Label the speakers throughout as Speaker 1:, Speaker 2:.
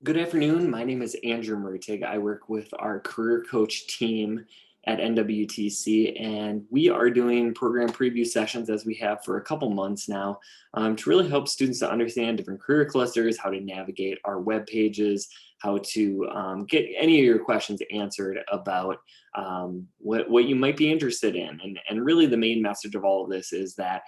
Speaker 1: Good afternoon. My name is Andrew Mertig. I work with our career coach team at NWTC, and we are doing program preview sessions as we have for a couple months now to really help students to understand different career clusters, how to navigate our web pages, how to get any of your questions answered about what you might be interested in. And really, the main message of all of this is that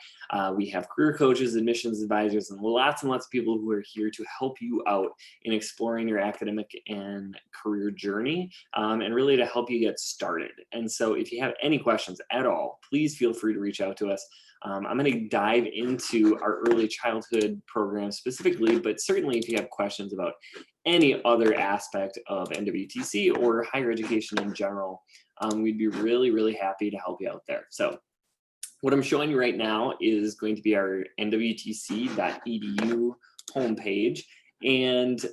Speaker 1: we have career coaches, admissions advisors, and lots of people who are here to help you out in exploring your academic and career journey and really to help you get started. And so if you have any questions at all, please feel free to reach out to us. I'm going to dive into our early childhood program specifically, but certainly if you have questions about any other aspect of NWTC or higher education in general, we'd be really happy to help you out there. So what I'm showing you right now is going to be our nwtc.edu homepage. And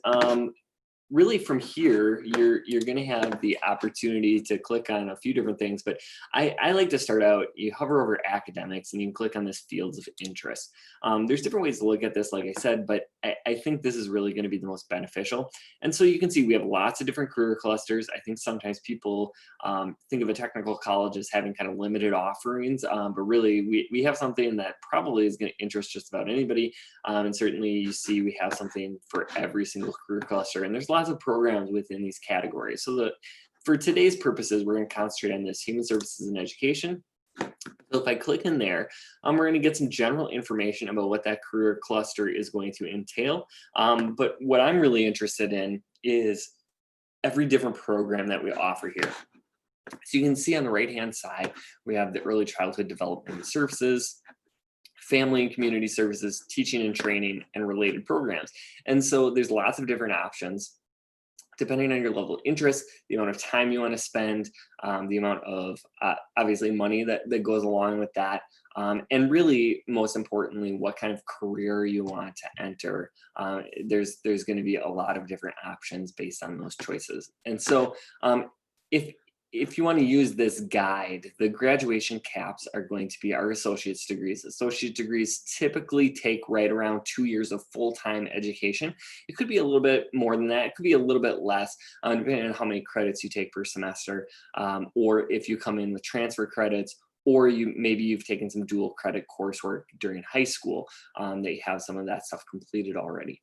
Speaker 1: really from here, you're going to have the opportunity to click on a few different things, but I like to start out, you hover over academics and you can click on this fields of interest. There's different ways to look at this, like I said, but I think this is really going to be the most beneficial. And so you can see we have lots of different career clusters. I think sometimes people think of a technical college as having kind of limited offerings, but really we have something that probably is going to interest just about anybody. And certainly you see we have something for every single career cluster, and there's lots of programs within these categories. So for today's purposes, we're going to concentrate on this human services and education. So if I click in there, we're going to get some general information about what that career cluster is going to entail. But what I'm really interested in is every different program that we offer here. So you can see on the right-hand side, we have the early childhood development services, family and community services, teaching and training, and related programs. And so there's lots of different options depending on your level of interest, the amount of time you want to spend, the amount of obviously money that goes along with that, and really most importantly, what kind of career you want to enter. There's going to be a lot of different options based on those choices. And so if you want to use this guide, the graduation caps are going to be our associate's degrees. Associate degrees typically take right around 2 years of full-time education. It could be a little bit more than that. It could be a little bit less, depending on how many credits you take per semester, or if you come in with transfer credits, or maybe you've taken some dual credit coursework during high school. They have some of that stuff completed already.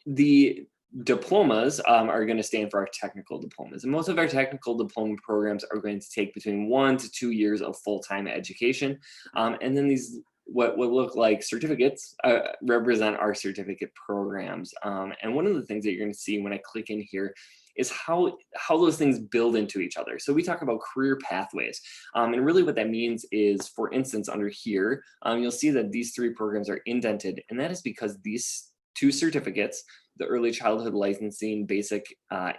Speaker 1: The diplomas are going to stand for our technical diplomas, and most of our technical diploma programs are going to take between 1 to 2 years of full-time education, and then these what look like certificates represent our certificate programs. And one of the things that you're going to see when I click in here is how those things build into each other. So we talk about career pathways, and really what that means is, for instance, under here, you'll see that these 3 programs are indented, and that is because these 2 certificates, the early childhood licensing basic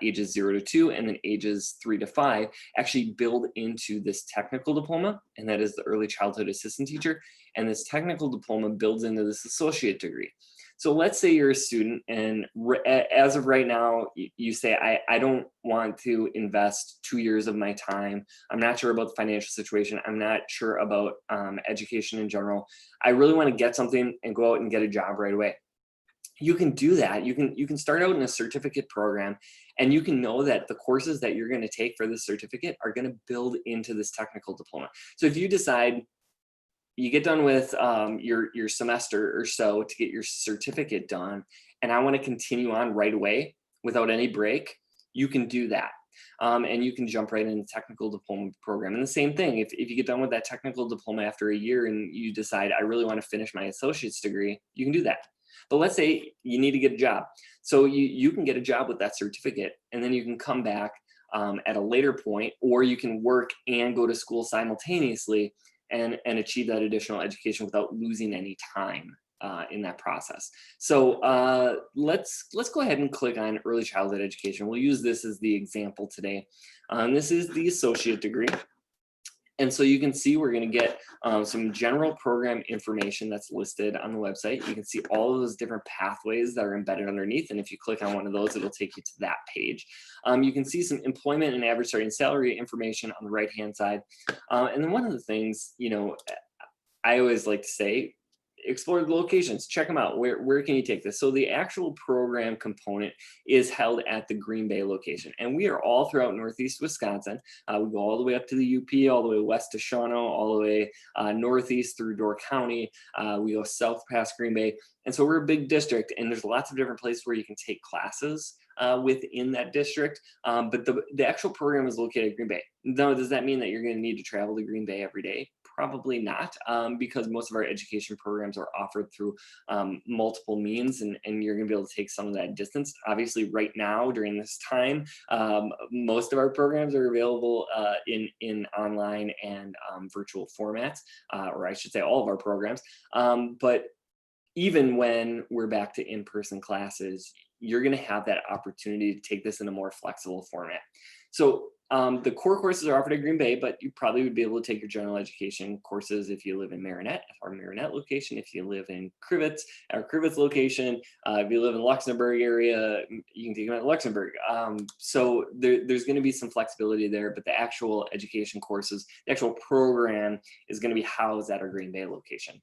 Speaker 1: ages 0 to 2 and then ages 3 to 5, actually build into this technical diploma, and that is the early childhood assistant teacher. And this technical diploma builds into this associate degree. So let's say you're a student and as of right now, you say, I don't want to invest 2 years of my time. I'm not sure about the financial situation. I'm not sure about education in general. I really want to get something and go out and get a job right away. You can do that. You can start out in a certificate program, and you can know that the courses that you're going to take for this certificate are going to build into this technical diploma. So if you decide you get done with your semester or so to get your certificate done, and I want to continue on right away without any break, you can do that. And you can jump right into the technical diploma program. And the same thing, if you get done with that technical diploma after a year and you decide, I really want to finish my associate's degree, you can do that. But let's say you need to get a job. So you can get a job with that certificate, and then you can come back at a later point, or you can work and go to school simultaneously and achieve that additional education without losing any time in that process. So let's go ahead and click on early childhood education. We'll use this as the example today. This is the associate degree. And so you can see we're going to get some general program information that's listed on the website. You can see all of those different pathways that are embedded underneath. And if you click on one of those, it'll take you to that page. You can see some employment and average starting salary information on the right-hand side. And then one of the things, I always like to say, explore the locations, check them out. Where can you take this? So the actual program component is held at the Green Bay location, and we are all throughout Northeast Wisconsin. We go all the way up to the UP, all the way west to Shawano, all the way northeast through Door County. We go south past Green Bay. And so we're a big district, and there's lots of different places where you can take classes within that district. But the actual program is located at Green Bay. Now, does that mean that you're going to need to travel to Green Bay every day? Probably not, because most of our education programs are offered through multiple means, and you're going to be able to take some of that distance. Obviously, right now during this time, most of our programs are available in online and virtual formats, or I should say all of our programs. But even when we're back to in-person classes, you're going to have that opportunity to take this in a more flexible format. So the core courses are offered at Green Bay, but you probably would be able to take your general education courses if you live in Marinette, our Marinette location, if you live in Crivets, our Crivets location, if you live in the Luxembourg area, you can take them at Luxembourg. So there's going to be some flexibility there, but the actual education courses, the actual program is going to be housed at our Green Bay location.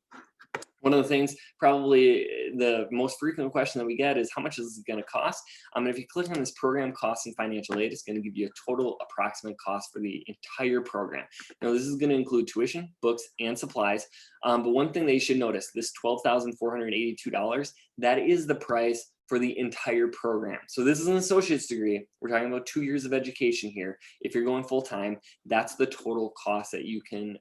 Speaker 1: One of the things, probably the most frequent question that we get is, how much is this going to cost? And if you click on this program costs and financial aid, it's going to give you a total approximate cost for the entire program. Now, this is going to include tuition, books, and supplies. But one thing that you should notice, this $12,482, that is the price for the entire program. So this is an associate's degree. We're talking about 2 years of education here. If you're going full-time, that's the total cost that you can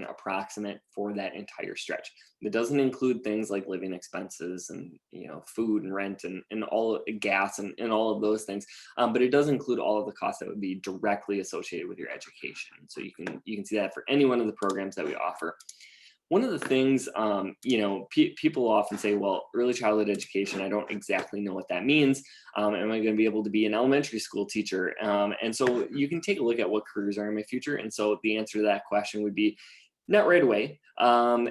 Speaker 1: approximate for that entire stretch. It doesn't include things like living expenses and food and rent and all gas and all of those things. But it does include all of the costs that would be directly associated with your education. So you can see that for any one of the programs that we offer. One of the things, people often say, well, early childhood education, I don't exactly know what that means. Am I going to be able to be an elementary school teacher? And so you can take a look at what careers are in my future. And so the answer to that question would be, not right away.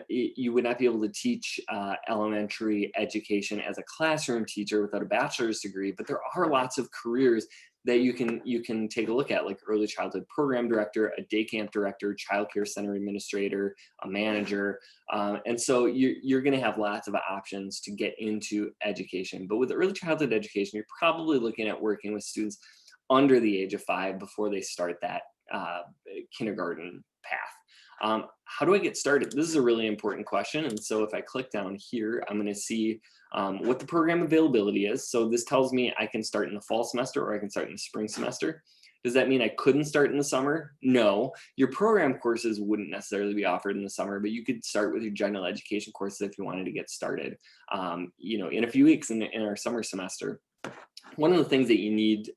Speaker 1: You would not be able to teach elementary education as a classroom teacher without a bachelor's degree, but there are lots of careers that you can take a look at, like early childhood program director, a day camp director, child care center administrator, a manager. And so you're going to have lots of options to get into education. But with early childhood education, you're probably looking at working with students under the age of 5 before they start that kindergarten path. How do I get started? This is a really important question. And so if I click down here, I'm going to see what the program availability is. So this tells me I can start in the fall semester or I can start in the spring semester. Does that mean I couldn't start in the summer? No, your program courses wouldn't necessarily be offered in the summer, but you could start with your general education courses if you wanted to get started, in a few weeks in our summer semester. One of the things that you need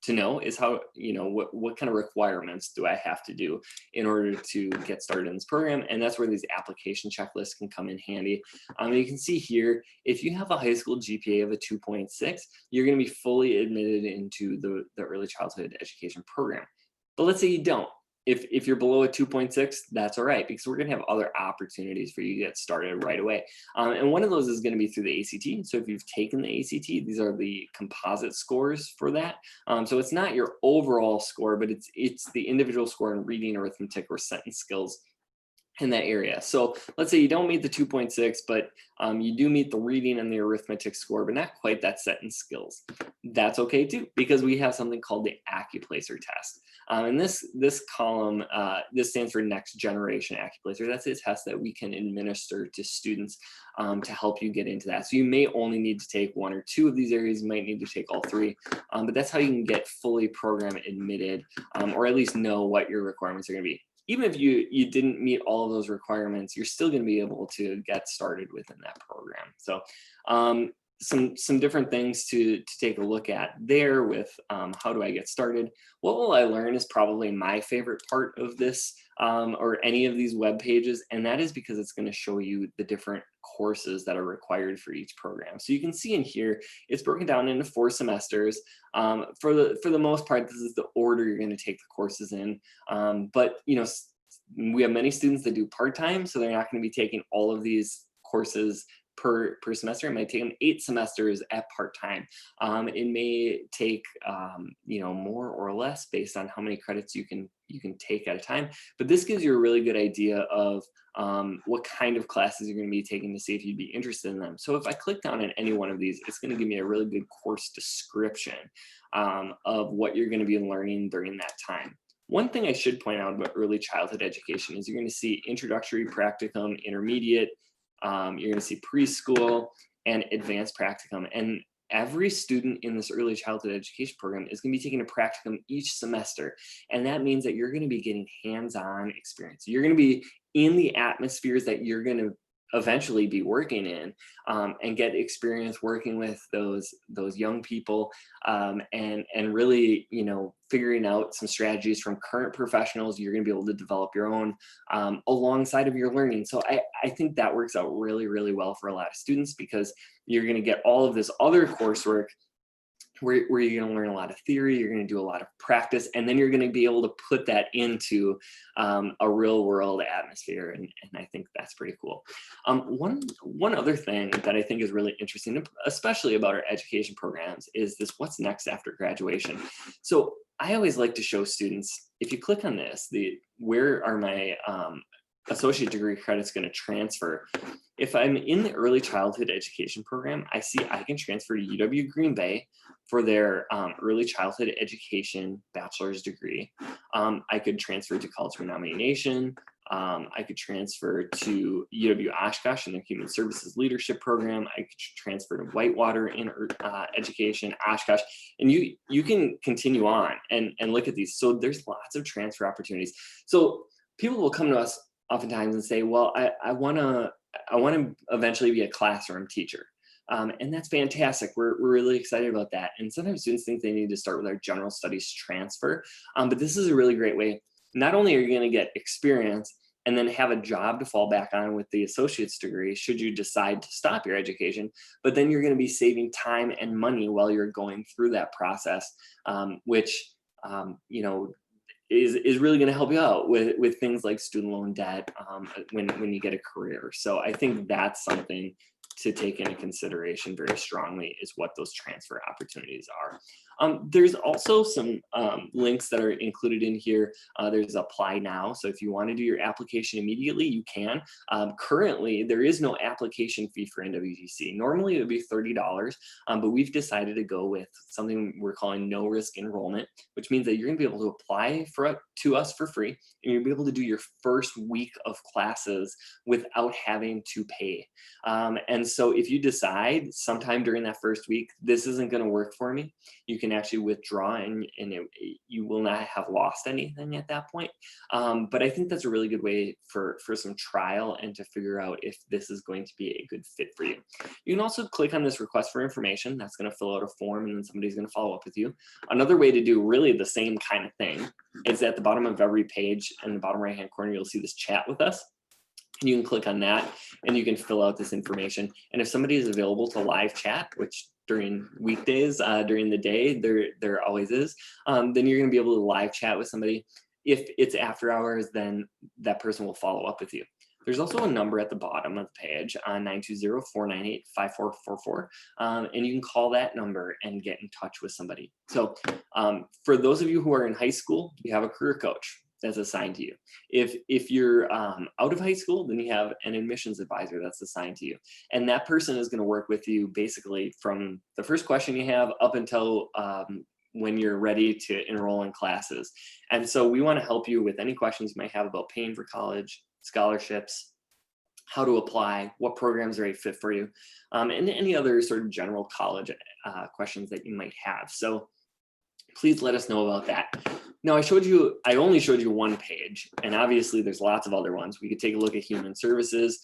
Speaker 1: to know is how, what kind of requirements do I have to do in order to get started in this program? And that's where these application checklists can come in handy. You can see here, if you have a high school GPA of a 2.6, you're going to be fully admitted into the early childhood education program. But let's say you don't. If you're below a 2.6, that's all right, because we're going to have other opportunities for you to get started right away. And one of those is going to be through the ACT. So if you've taken the ACT, these are the composite scores for that. So it's not your overall score, but it's the individual score in reading, arithmetic, or sentence skills in that area. So let's say you don't meet the 2.6, but you do meet the reading and the arithmetic score, but not quite that sentence skills. That's okay too, because we have something called the AccuPlacer test. And this column, this stands for Next Generation AccuPlacer. That's a test that we can administer to students to help you get into that. So you may only need to take 1 or 2 of these areas. You might need to take all 3, but that's how you can get fully program admitted, or at least know what your requirements are going to be. Even if you didn't meet all of those requirements, you're still going to be able to get started within that program. So some different things to take a look at there with how do I get started. What will I learn is probably my favorite part of this or any of these web pages, and that is because it's going to show you the different courses that are required for each program. So you can see in here, it's broken down into 4 semesters. For the most part, this is the order you're going to take the courses in. But we have many students that do part-time, so they're not going to be taking all of these courses per semester. It might take them 8 semesters at part-time. It may take more or less based on how many credits you can take at a time. But this gives you a really good idea of what kind of classes you're going to be taking to see if you'd be interested in them. So if I click down on any one of these, it's going to give me a really good course description of what you're going to be learning during that time. One thing I should point out about early childhood education is you're going to see introductory practicum, intermediate, you're going to see preschool, and advanced practicum. And every student in this early childhood education program is going to be taking a practicum each semester. And that means that you're going to be getting hands-on experience. You're going to be in the atmospheres that you're going to eventually be working in, and get experience working with those young people, and really, figuring out some strategies from current professionals. You're going to be able to develop your own alongside of your learning. So I think that works out really, really well for a lot of students, because you're going to get all of this other coursework where you're going to learn a lot of theory, you're going to do a lot of practice, and then you're going to be able to put that into a real world atmosphere. And I think that's pretty cool. One other thing that I think is really interesting, especially about our education programs, is this what's next after graduation. So I always like to show students, if you click on this, where are my associate degree credits going to transfer? If I'm in the early childhood education program, I see I can transfer to UW Green Bay for their early childhood education bachelor's degree. I could transfer to College Renominee Nation. I could transfer to UW Oshkosh in their Human Services Leadership Program. I could transfer to Whitewater in education, Oshkosh, and you can continue on and look at these. So there's lots of transfer opportunities. So people will come to us oftentimes and say, well, I want to eventually be a classroom teacher. And that's fantastic. We're really excited about that. And sometimes students think they need to start with our general studies transfer, but this is a really great way. Not only are you going to get experience and then have a job to fall back on with the associate's degree, should you decide to stop your education, but then you're going to be saving time and money while you're going through that process, which, is really going to help you out with things like student loan debt when you get a career. So I think that's something to take into consideration very strongly, is what those transfer opportunities are. There's also some links that are included in here. There's apply now. So if you want to do your application immediately, you can. Currently, there is no application fee for NWTC. Normally it would be $30, but we've decided to go with something we're calling no risk enrollment, which means that you're going to be able to apply to us for free, and you'll be able to do your first week of classes without having to pay. And so if you decide sometime during that first week, this isn't going to work for me, you can actually withdraw, and you will not have lost anything at that point. But I think that's a really good way for some trial and to figure out if this is going to be a good fit for you. You can also click on this request for information. That's going to fill out a form, and then somebody's going to follow up with you. Another way to do really the same kind of thing is at the bottom of every page, in the bottom right hand corner, you'll see this chat with us. You can click on that and you can fill out this information. And if somebody is available to live chat, which during weekdays, during the day, there always is, then you're going to be able to live chat with somebody. If it's after hours, then that person will follow up with you. There's also a number at the bottom of the page on 920-498-5444. And you can call that number and get in touch with somebody. So for those of you who are in high school, you have a career coach that's assigned to you. If you're out of high school, then you have an admissions advisor that's assigned to you. And that person is going to work with you basically from the first question you have up until when you're ready to enroll in classes. And so we want to help you with any questions you might have about paying for college, scholarships, how to apply, what programs are a fit for you, and any other sort of general college questions that you might have. So please let us know about that. Now I only showed you one page, and obviously there's lots of other ones. We could take a look at human services,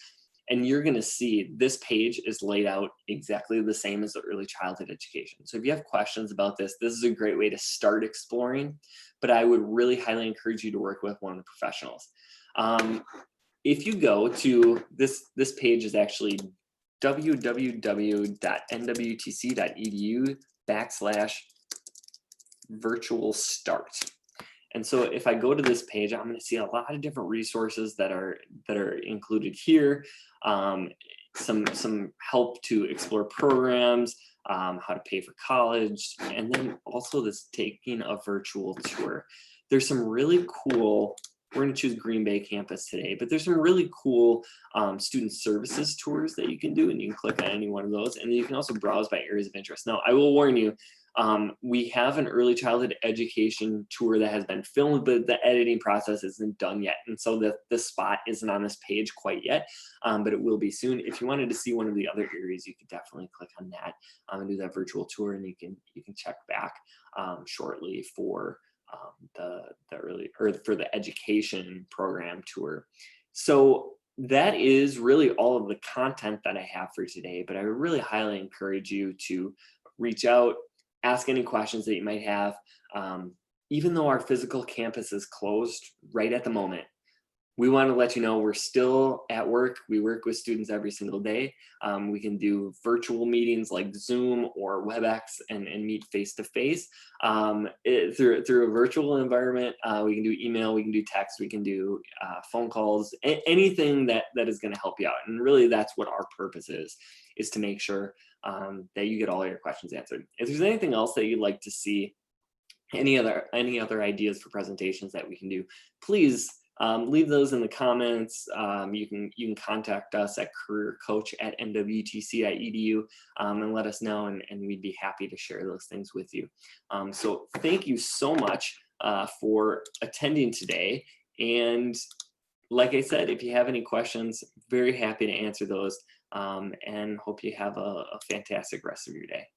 Speaker 1: and you're gonna see this page is laid out exactly the same as the early childhood education. So if you have questions about this, this is a great way to start exploring, but I would really highly encourage you to work with one of the professionals. If you go to this page is actually www.nwtc.edu/virtual start. And so if I go to this page, I'm going to see a lot of different resources that are included here. some help to explore programs, how to pay for college, and then also this taking a virtual tour. There's some really cool, we're going to choose Green Bay campus today, but there's some really cool student services tours that you can do, and you can click on any one of those, and then you can also browse by areas of interest. Now, I will warn you, we have an early childhood education tour that has been filmed, but the editing process isn't done yet. And so the spot isn't on this page quite yet, but it will be soon. If you wanted to see one of the other areas, you could definitely click on that and do that virtual tour, and you can check back shortly for the early, or for the education program tour. So that is really all of the content that I have for today, but I really highly encourage you to reach out, ask any questions that you might have. Even though our physical campus is closed right at the moment, we want to let you know we're still at work. We work with students every single day. We can do virtual meetings like Zoom or WebEx and meet face-to-face through a virtual environment. We can do email, we can do text, we can do phone calls, anything that is going to help you out. And really that's what our purpose is to make sure that you get all your questions answered. If there's anything else that you'd like to see, any other ideas for presentations that we can do, please leave those in the comments. You can contact us at careercoach@nwtc.edu and let us know, and we'd be happy to share those things with you. So thank you so much for attending today. And like I said, if you have any questions, very happy to answer those, and hope you have a fantastic rest of your day.